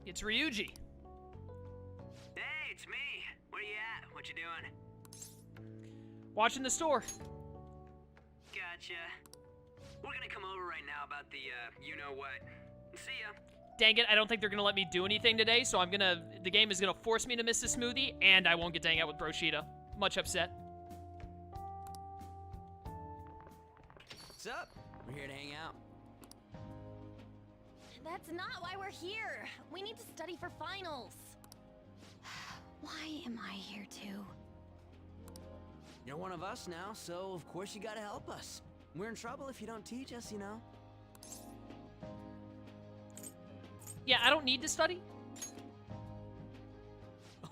It's Ryuji. Hey, it's me. Where you at? What you doing? Watching the store. Gotcha. We're gonna come over right now about the, you-know-what. See ya. Dang it, I don't think they're gonna let me do anything today, so the game is gonna force me to miss the smoothie, and I won't get to hang out with Broshita. Much upset. What's up? We're here to hang out. That's not why we're here. We need to study for finals. Why am I here too? You're one of us now, so of course you gotta help us. We're in trouble if you don't teach us, you know. Yeah, I don't need to study.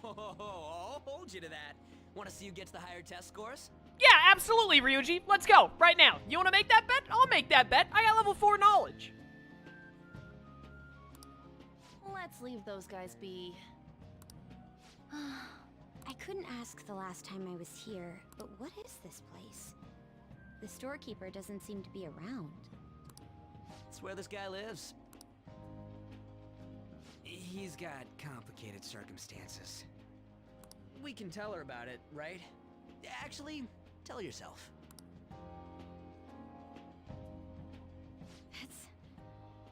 Oh, I'll hold you to that. Want to see who gets the higher test scores? Yeah, absolutely, Ryuji. Let's go, right now. You want to make that bet? I'll make that bet. I got level 4 knowledge. Let's leave those guys be. I couldn't ask the last time I was here, but what is this place? The storekeeper doesn't seem to be around. That's where this guy lives. He's got complicated circumstances. We can tell her about it, right? Actually, tell yourself.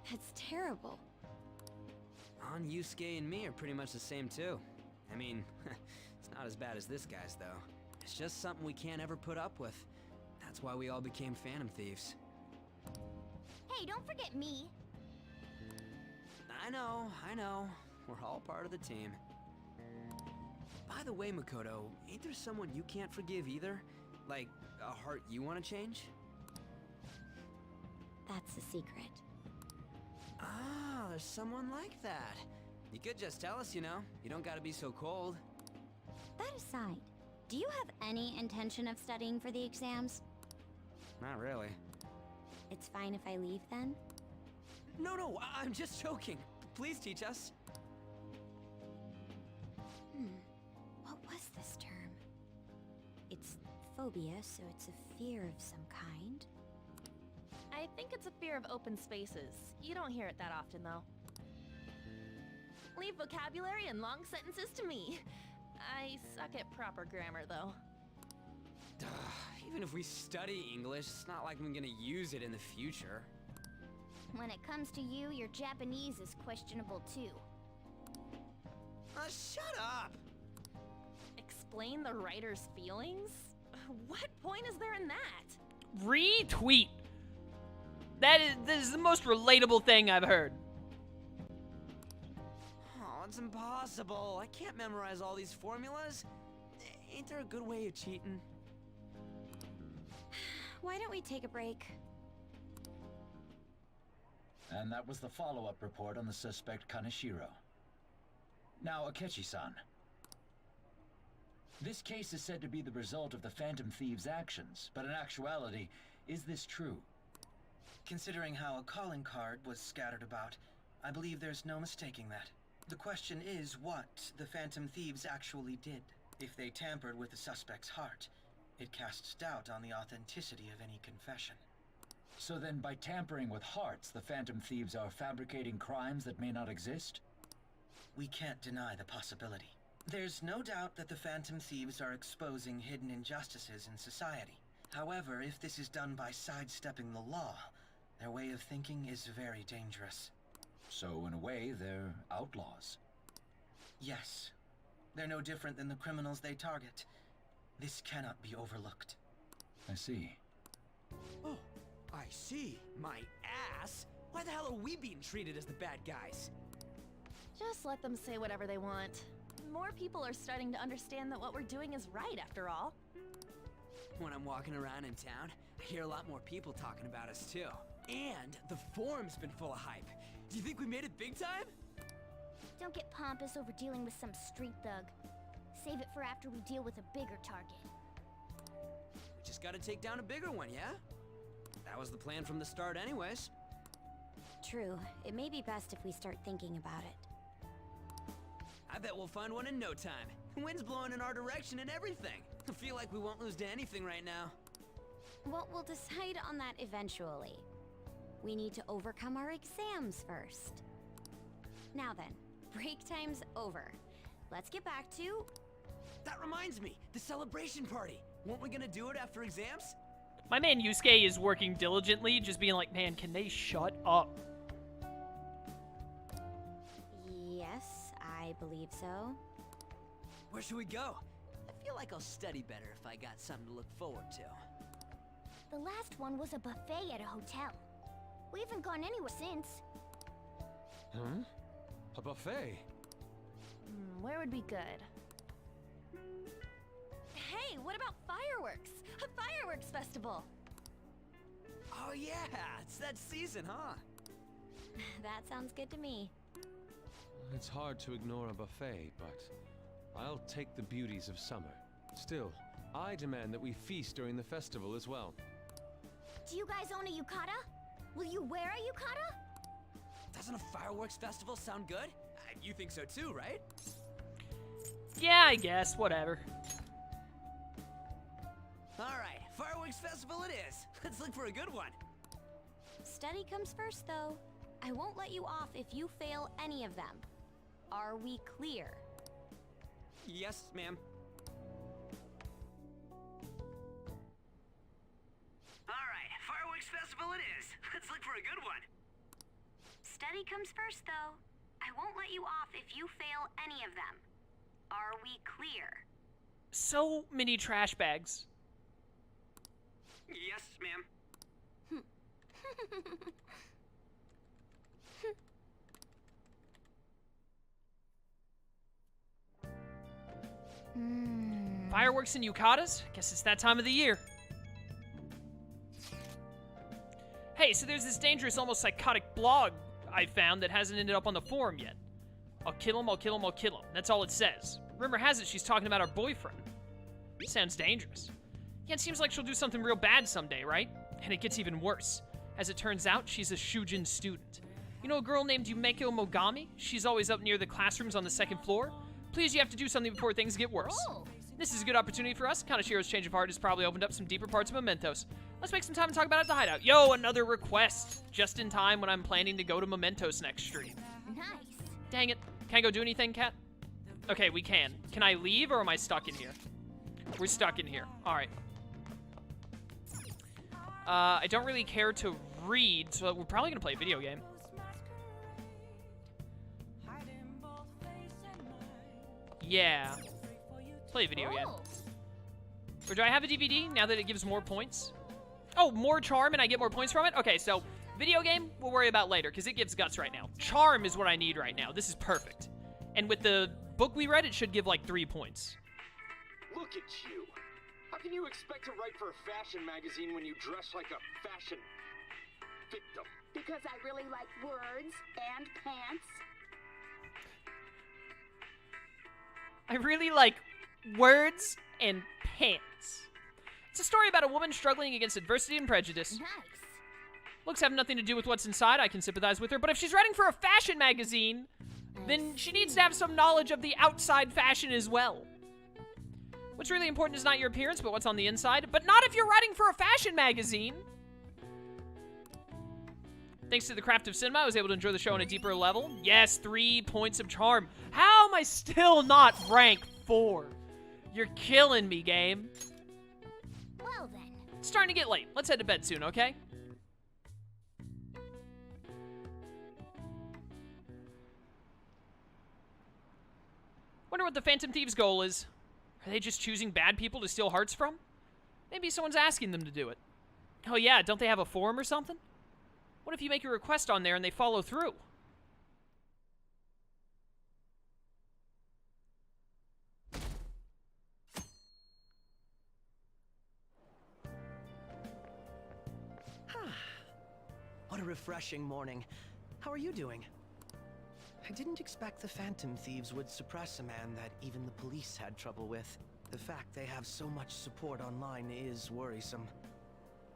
That's terrible. On Yusuke and me are pretty much the same too. I mean, it's not as bad as this guy's though. It's just something we can't ever put up with. That's why we all became Phantom Thieves. Hey, don't forget me. I know. We're all part of the team. By the way, Makoto, ain't there someone you can't forgive either? Like, a heart you want to change? That's the secret. Ah, there's someone like that. You could just tell us, you know. You don't gotta be so cold. That aside, do you have any intention of studying for the exams? Not really. It's fine if I leave then? No, I'm just joking. Please teach us. What was this term? It's phobia, so it's a fear of some kind. I think it's a fear of open spaces. You don't hear it that often, though. Leave vocabulary and long sentences to me. I suck at proper grammar, though. Even if we study English, it's not like I'm gonna use it in the future. When it comes to you, your Japanese is questionable too. Shut up! Explain the writer's feelings? What point is there in that? Retweet. This is the most relatable thing I've heard. Oh, it's impossible. I can't memorize all these formulas. Ain't there a good way of cheating? Why don't we take a break? And that was the follow-up report on the suspect Kaneshiro. Now, Akechi-san. This case is said to be the result of the Phantom Thieves' actions, but in actuality, is this true? Considering how a calling card was scattered about, I believe there's no mistaking that. The question is what the Phantom Thieves actually did. If they tampered with the suspect's heart, it casts doubt on the authenticity of any confession. So then, by tampering with hearts, the Phantom Thieves are fabricating crimes that may not exist? We can't deny the possibility. There's no doubt that the Phantom Thieves are exposing hidden injustices in society. However, if this is done by sidestepping the law, their way of thinking is very dangerous. So, in a way, they're outlaws. Yes. They're no different than the criminals they target. This cannot be overlooked. I see. Oh, I see. My ass? Why the hell are we being treated as the bad guys? Just let them say whatever they want. More people are starting to understand that what we're doing is right, after all. When I'm walking around in town, I hear a lot more people talking about us too. And the forum's been full of hype. Do you think we made it big time? Don't get pompous over dealing with some street thug. Save it for after we deal with a bigger target. We just gotta take down a bigger one, yeah? That was the plan from the start anyways. True. It may be best if we start thinking about it. I bet we'll find one in no time. The wind's blowing in our direction and everything. I feel like we won't lose to anything right now. Well, we'll decide on that eventually. We need to overcome our exams first. Now then, break time's over. Let's get back to... That reminds me, the celebration party. Weren't we gonna do it after exams? My man Yusuke is working diligently, just being like, man, can they shut up? Yes, I believe so. Where should we go? I feel like I'll study better if I got something to look forward to. The last one was a buffet at a hotel. We haven't gone anywhere since. Huh? A buffet? Where would be good? Hey, what about fireworks? A fireworks festival! Oh yeah, it's that season, huh? That sounds good to me. It's hard to ignore a buffet, but I'll take the beauties of summer. Still, I demand that we feast during the festival as well. Do you guys own a yukata? Will you wear a yukata? Doesn't a fireworks festival sound good? You think so too, right? Yeah, I guess, whatever. Alright, fireworks festival it is. Let's look for a good one. Study comes first, though. I won't let you off if you fail any of them. Are we clear? Yes, ma'am. Alright, fireworks festival it is. Let's look for a good one. Study comes first, though. I won't let you off if you fail any of them. Are we clear? So many trash bags. Yes, ma'am. Fireworks and yukatas? Guess it's that time of the year. Hey, so there's this dangerous, almost psychotic blog I found that hasn't ended up on the forum yet. I'll kill him, I'll kill him, I'll kill him. That's all it says. Rumor has it she's talking about our boyfriend. Sounds dangerous. Yeah, it seems like she'll do something real bad someday, right? And it gets even worse. As it turns out, she's a Shujin student. You know a girl named Yumeko Mogami? She's always up near the classrooms on the second floor. Please, you have to do something before things get worse. Oh. This is a good opportunity for us. Kanashiro's change of heart has probably opened up some deeper parts of Mementos. Let's make some time and talk about it at the hideout. Yo, another request. Just in time when I'm planning to go to Mementos next stream. Nice. Dang it. Can I go do anything, Kat? Okay, we can. Can I leave or am I stuck in here? We're stuck in here. All right. I don't really care to read, so we're probably going to play a video game. Yeah. Play a video game. Or do I have a DVD now that it gives more points? Oh, more charm and I get more points from it? Okay, so video game, we'll worry about later because it gives guts right now. Charm is what I need right now. This is perfect. And with the book we read, it should give like 3 points. Look at you. How can you expect to write for a fashion magazine when you dress like a fashion victim? Because I really like words and pants. I really like words and pants. It's a story about a woman struggling against adversity and prejudice. Nice. Looks have nothing to do with what's inside. I can sympathize with her. But if she's writing for a fashion magazine, then she needs to have some knowledge of the outside fashion as well. What's really important is not your appearance, but what's on the inside. But not if you're writing for a fashion magazine. Thanks to the craft of cinema, I was able to enjoy the show on a deeper level. Yes, 3 points of charm. How am I still not rank 4? You're killing me, game. Well then. It's starting to get late. Let's head to bed soon, okay? Wonder what the Phantom Thieves' goal is. Are they just choosing bad people to steal hearts from? Maybe someone's asking them to do it. Oh yeah, don't they have a forum or something? What if you make a request on there and they follow through? What a refreshing morning. How are you doing? I didn't expect the Phantom Thieves would suppress a man that even the police had trouble with. The fact they have so much support online is worrisome.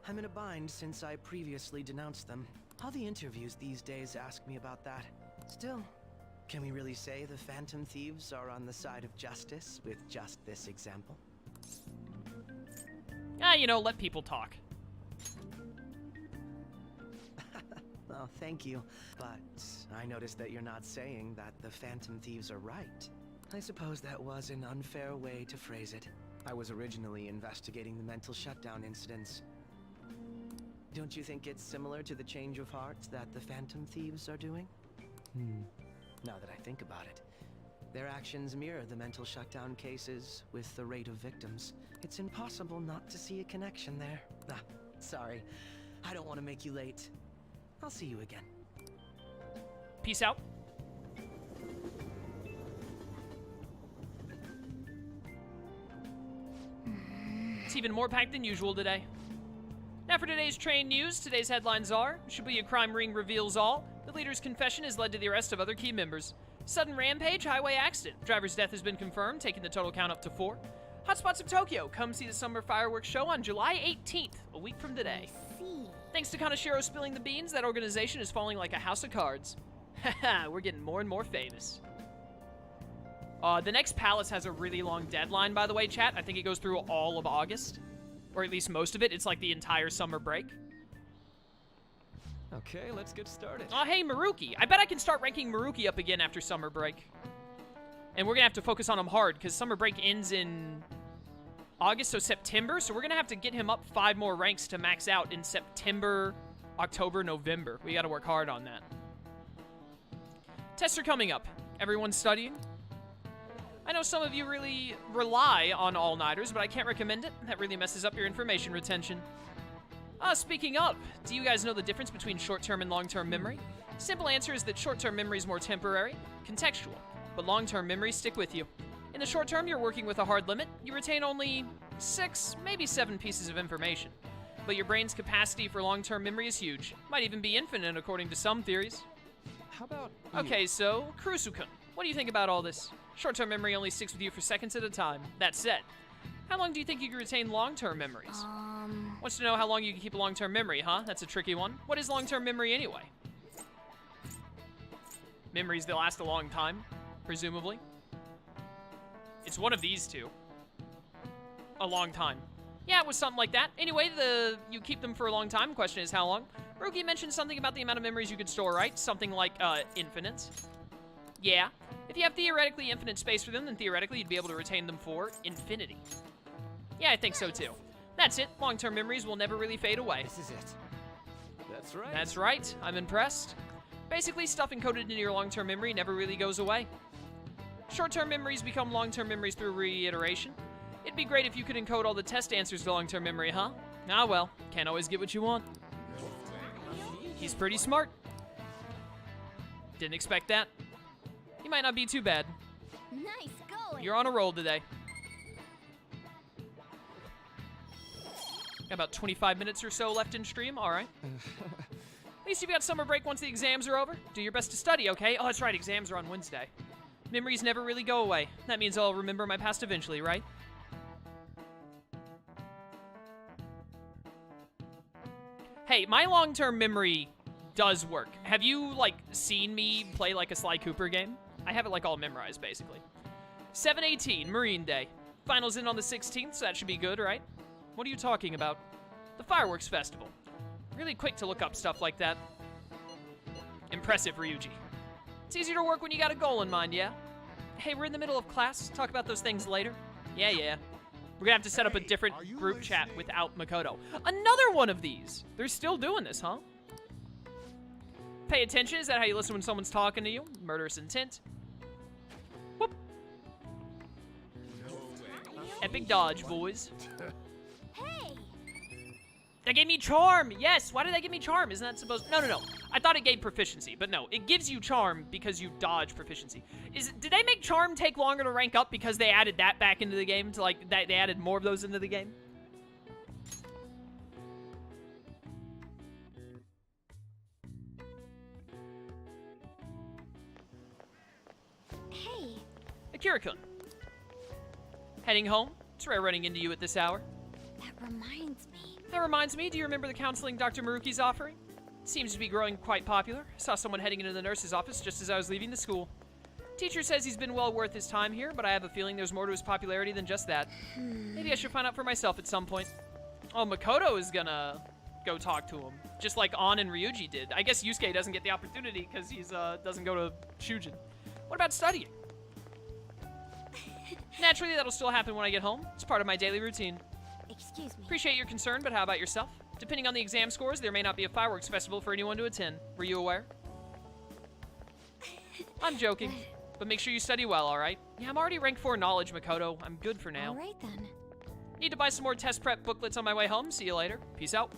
I'm in a bind since I previously denounced them. All the interviews these days ask me about that. Still, can we really say the Phantom Thieves are on the side of justice with just this example? Ah, you know, let people talk. Oh, thank you. But I noticed that you're not saying that the Phantom Thieves are right. I suppose that was an unfair way to phrase it. I was originally investigating the mental shutdown incidents. Don't you think it's similar to the change of heart that the Phantom Thieves are doing? Now that I think about it, their actions mirror the mental shutdown cases with the rate of victims. It's impossible not to see a connection there. Ah, sorry. I don't want to make you late. I'll see you again. Peace out. It's even more packed than usual today. Now for today's train news, today's headlines are: Shibuya crime ring reveals all. The leader's confession has led to the arrest of other key members. Sudden rampage, highway accident. Driver's death has been confirmed, taking the total count up to 4. Hotspots of Tokyo. Come see the summer fireworks show on July 18th, a week from today. Thanks to Kaneshiro spilling the beans, that organization is falling like a house of cards. Haha, we're getting more and more famous. The next Palace has a really long deadline, by the way, chat. I think it goes through all of August. Or at least most of it. It's like the entire summer break. Okay, let's get started. Oh, hey, Maruki. I bet I can start ranking Maruki up again after summer break. And we're going to have to focus on him hard, because summer break ends in August, so September. So we're going to have to get him up 5 more ranks to max out in September, October, November. We got to work hard on that. Tests are coming up. Everyone's studying. I know some of you really rely on all-nighters, but I can't recommend it. That really messes up your information retention. Speaking of, do you guys know the difference between short-term and long-term memory? Simple answer is that short-term memory is more temporary, contextual, but long-term memories stick with you. In the short term, you're working with a hard limit. You retain only 6, maybe 7 pieces of information. But your brain's capacity for long-term memory is huge. Might even be infinite, according to some theories. How about Okay, so, Kurusu-kun, what do you think about all this? Short-term memory only sticks with you for seconds at a time. That said, how long do you think you can retain long-term memories? Wants to know how long you can keep a long-term memory, huh? That's a tricky one. What is long-term memory anyway? Memories that last a long time, presumably. It's one of these two. A long time. Yeah, it was something like that. Anyway, you keep them for a long time. Question is how long? Ruki mentioned something about the amount of memories you could store, right? Something like, infinite. Yeah. If you have theoretically infinite space for them, then theoretically you'd be able to retain them for infinity. Yeah, I think so too. That's it. Long-term memories will never really fade away. This is it. That's right. That's right. I'm impressed. Basically, stuff encoded into your long-term memory never really goes away. Short-term memories become long-term memories through reiteration. It'd be great if you could encode all the test answers to long-term memory, huh? Ah, well, can't always get what you want. He's pretty smart. Didn't expect that. He might not be too bad. Nice going. You're on a roll today. Got about 25 minutes or so left in stream. All right. At least you've got summer break once the exams are over. Do your best to study, okay? Oh, that's right. Exams are on Wednesday. Memories never really go away. That means I'll remember my past eventually, right? Hey, my long-term memory does work. Have you, like, seen me play, like, a Sly Cooper game? I have it, like, all memorized, basically. 7/18, Marine Day. Finals in on the 16th, so that should be good, right? What are you talking about? The Fireworks Festival. Really quick to look up stuff like that. Impressive, Ryuji. It's easier to work when you got a goal in mind, yeah? Hey, we're in the middle of class. Talk about those things later. Yeah. We're gonna have to set up a different group chat without Makoto. Another one of these! They're still doing this, huh? Pay attention. Is that how you listen when someone's talking to you? Murderous intent. Whoop. Epic dodge, boys. Hey! That gave me charm! Yes! Why did that give me charm? Isn't that supposed... No. I thought it gave proficiency, but no. It gives you charm because you dodge proficiency. Did they make charm take longer to rank up because they added that back into the game? To like, they added more of those into the game? Hey! Akira-kun. Heading home? It's rare running into you at this hour. That reminds me. Do you remember the counseling Dr. Maruki's offering? Seems to be growing quite popular. I saw someone heading into the nurse's office just as I was leaving the school. Teacher says he's been well worth his time here, but I have a feeling there's more to his popularity than just that. Maybe I should find out for myself at some point. Oh, Makoto is gonna go talk to him, just like An and Ryuji did. I guess Yusuke doesn't get the opportunity because he's doesn't go to Shujin. What about studying? Naturally, that'll still happen when I get home. It's part of my daily routine. Excuse me. Appreciate your concern, but how about yourself? Depending on the exam scores, there may not be a fireworks festival for anyone to attend. Were you aware? I'm joking, but make sure you study well, alright? Yeah, I'm already rank 4 knowledge, Makoto. I'm good for now. Alright then. Need to buy some more test prep booklets on my way home. See you later. Peace out.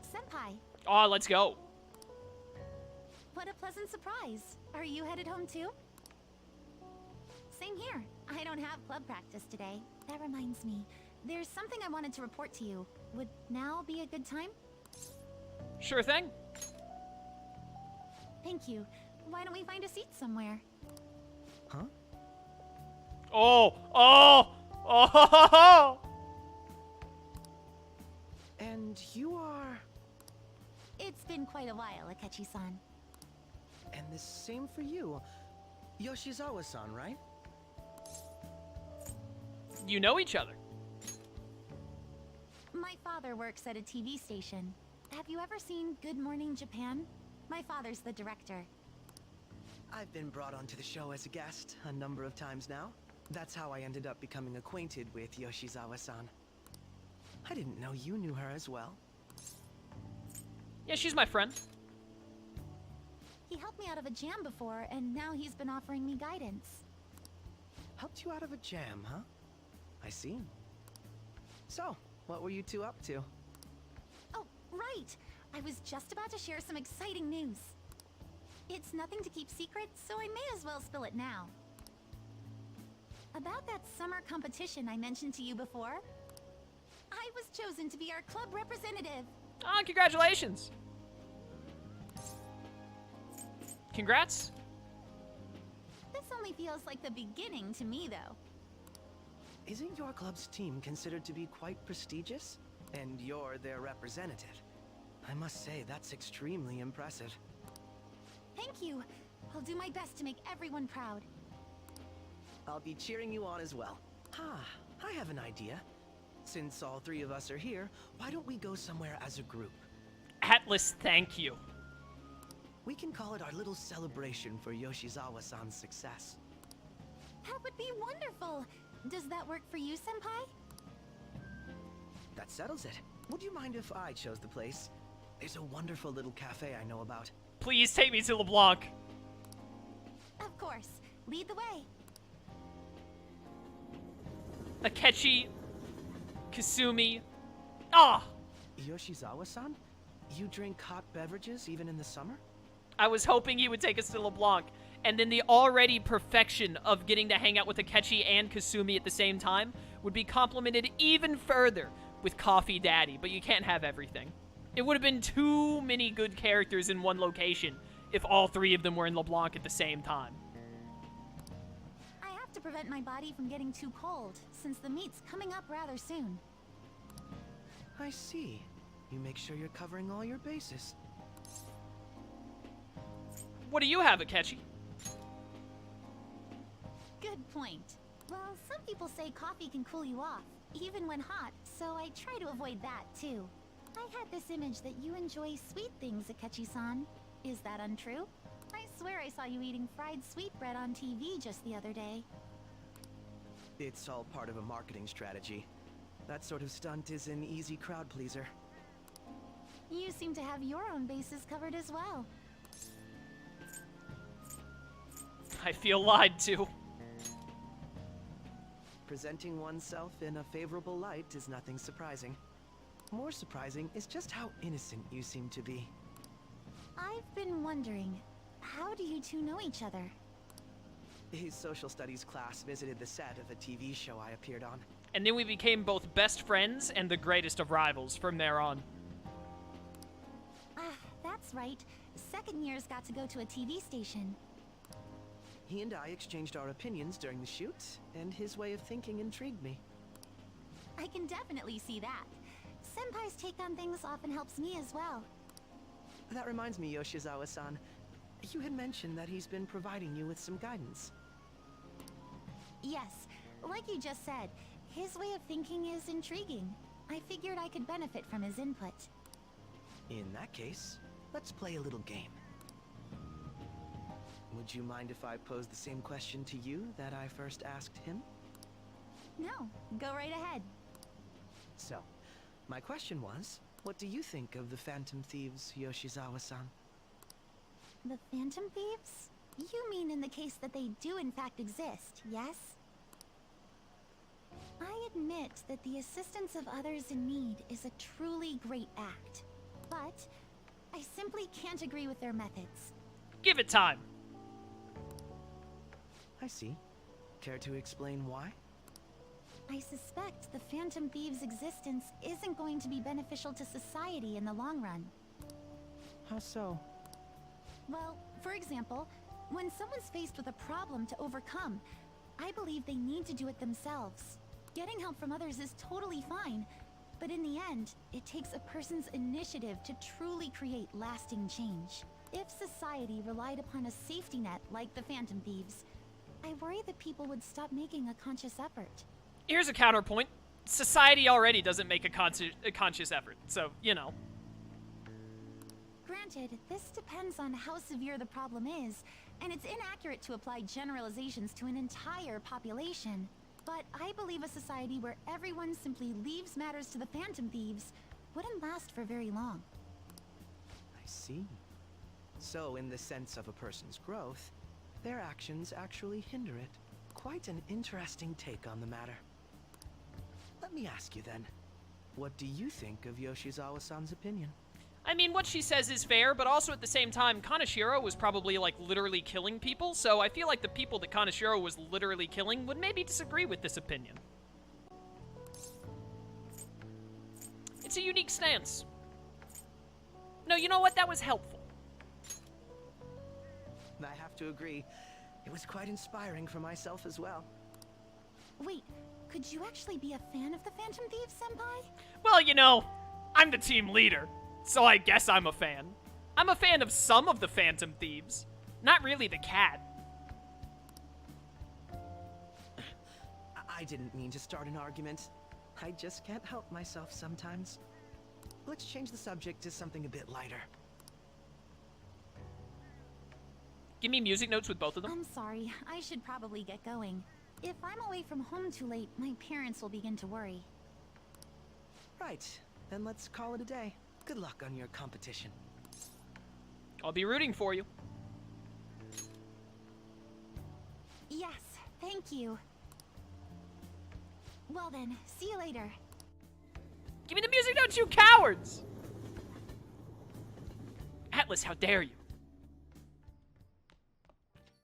Senpai, Aw, let's go. what a pleasant surprise. Are you headed home too? Same here. I don't have club practice today. That reminds me, there's something I wanted to report to you. Would now be a good time? Sure thing. Thank you. Why don't we find a seat somewhere? Huh? Oh! And you are... It's been quite a while, Akechi-san. And the same for you. Yoshizawa-san, right? You know each other. My father works at a TV station. Have you ever seen Good Morning Japan? My father's the director. I've been brought onto the show as a guest a number of times now. That's how I ended up becoming acquainted with Yoshizawa-san. I didn't know you knew her as well. Yeah, she's my friend. He helped me out of a jam before, and now he's been offering me guidance. Helped you out of a jam, huh? I see. So, what were you two up to? Oh, right! I was just about to share some exciting news. It's nothing to keep secret, so I may as well spill it now. About that summer competition I mentioned to you before, I was chosen to be our club representative. Ah, congratulations. Congrats. This only feels like the beginning to me, though. Isn't your club's team considered to be quite prestigious? And you're their representative. I must say, that's extremely impressive. Thank you. I'll do my best to make everyone proud. I'll be cheering you on as well. I have an idea. Since all three of us are here, why don't we go somewhere as a group? Atlus, thank you. We can call it our little celebration for Yoshizawa-san's success. That would be wonderful. Does that work for you, Senpai? That settles it. Would you mind if I chose the place? There's a wonderful little cafe I know about. Please take me to LeBlanc. Of course. Lead the way. Akechi, Kasumi. Ah! Yoshizawa-san? You drink hot beverages even in the summer? I was hoping he would take us to LeBlanc, and then the already perfection of getting to hang out with Akechi and Kasumi at the same time would be complemented even further with Coffee Daddy, but you can't have everything. It would have been too many good characters in one location if all three of them were in LeBlanc at the same time. I have to prevent my body from getting too cold, since the meet's coming up rather soon. I see. You make sure you're covering all your bases. What do you have, Akechi? Good point. Well, some people say coffee can cool you off, even when hot, so I try to avoid that, too. I had this image that you enjoy sweet things, Akechi-san. Is that untrue? I swear I saw you eating fried sweetbread on TV just the other day. It's all part of a marketing strategy. That sort of stunt is an easy crowd pleaser. You seem to have your own bases covered as well. I feel lied to. Presenting oneself in a favorable light is nothing surprising. More surprising is just how innocent you seem to be. I've been wondering, how do you two know each other? His social studies class visited the set of a TV show I appeared on. And then we became both best friends and the greatest of rivals from there on. That's right. Second years got to go to a TV station. He and I exchanged our opinions during the shoot, and his way of thinking intrigued me. I can definitely see that. Senpai's take on things often helps me as well. That reminds me, Yoshizawa-san. You had mentioned that he's been providing you with some guidance. Yes, like you just said, His way of thinking is intriguing. I figured I could benefit from his input. In that case, let's play a little game. Would you mind if I pose the same question to you that I first asked him? No, go right ahead. So, my question was, what do you think of the Phantom Thieves, Yoshizawa-san? The Phantom Thieves? You mean in the case that they do in fact exist, yes? I admit that the assistance of others in need is a truly great act. But I simply can't agree with their methods. Give it time. I see. Care to explain why? I suspect the Phantom Thieves' existence isn't going to be beneficial to society in the long run. How so? Well, for example, when someone's faced with a problem to overcome, I believe they need to do it themselves. Getting help from others is totally fine, but in the end, it takes a person's initiative to truly create lasting change. If society relied upon a safety net like the Phantom Thieves, I worry that people would stop making a conscious effort. Here's a counterpoint. Society already doesn't make a conscious effort, so, you know. Granted, this depends on how severe the problem is, and it's inaccurate to apply generalizations to an entire population. But I believe a society where everyone simply leaves matters to the Phantom Thieves wouldn't last for very long. I see. So, in the sense of a person's growth, their actions actually hinder it. Quite an interesting take on the matter. Let me ask you then, what do you think of Yoshizawa-san's opinion? I mean, what she says is fair, but also at the same time, Kaneshiro was probably, like, literally killing people, so I feel like the people that Kaneshiro was literally killing would maybe disagree with this opinion. It's a unique stance. No, you know what? That was helpful. I have to agree. It was quite inspiring for myself as well. Wait, could you actually be a fan of the Phantom Thieves, Senpai? Well, you know, I'm the team leader, so I guess I'm a fan. I'm a fan of some of the Phantom Thieves, not really the cat. I didn't mean to start an argument. I just can't help myself sometimes. Let's change the subject to something a bit lighter. Give me music notes with both of them. I'm sorry, I should probably get going. If I'm away from home too late, my parents will begin to worry. Right, then let's call it a day. Good luck on your competition. I'll be rooting for you. Yes, thank you. Well then, see you later. Give me the music notes, you cowards! Atlus, how dare you?